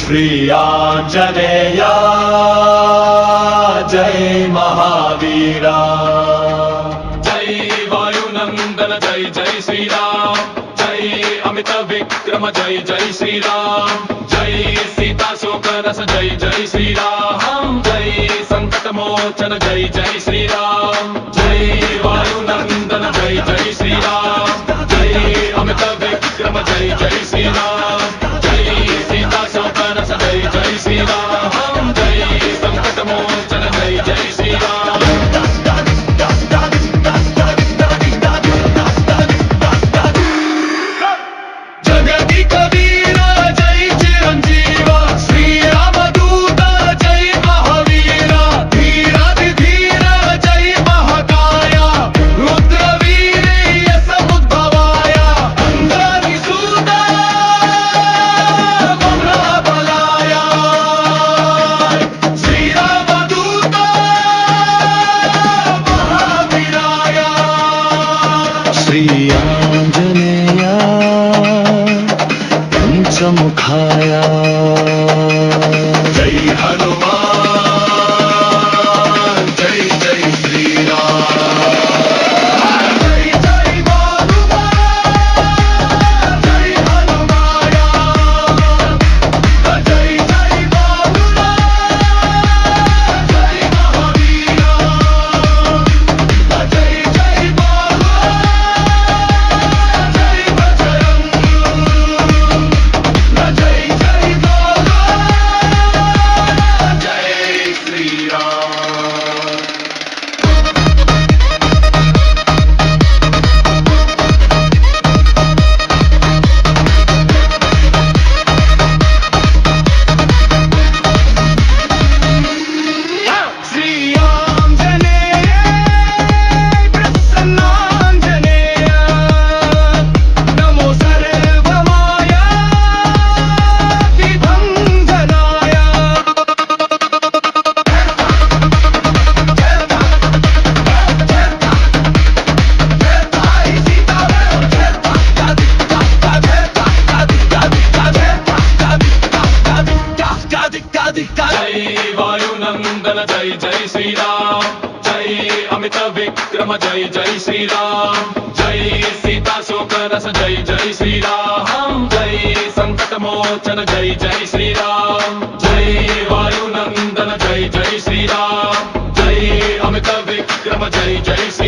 श्री आंजनेय जय महावीरा, जय वायुनंदन जय जय श्री राम, जय अमित विक्रम जय जय श्री राम, जय सीता शोकरस जय जय श्री राम, जय संकट मोचन जय जय श्री राम, जय वायुनंदन जय जय श्री राम, जय अमित विक्रम जय जय श्री राम, जय सीता शोकरस जय जय श्री राम, जय संकट मोचन जय जय श्री राम। जगति कबीरा जय चिरंजीवा, श्री रामदूत जय महावीरा, धीराधिधीरा जय महाकाया, रुद्रवीर्य समुद्भवाया, अंधारिसूता महाबलाया, श्री रामदूत महावीराय, श्री आंजनेय पंचमुखाया, जय हनुमान जय जय श्री राम, जय जय हनुमान जय हनुमाया, जय जय हनुमान जय महावीरा, जय जय हनुमान जय बजरंग, जय जय हनुमान जय श्री राम। श्री आंजनेय प्रसन्नांजनेय, नमो सर्वमाया विभंजनाय, जय वायुनंदन जय जय श्री राम, जय अमित विक्रम जय जय श्री राम, जय सीता शोकरस जय जय श्री राम, जय संकट मोचन जय जय श्री राम, जय वायुनंदन जय जय श्री राम, जय अमित विक्रम जय जय श्री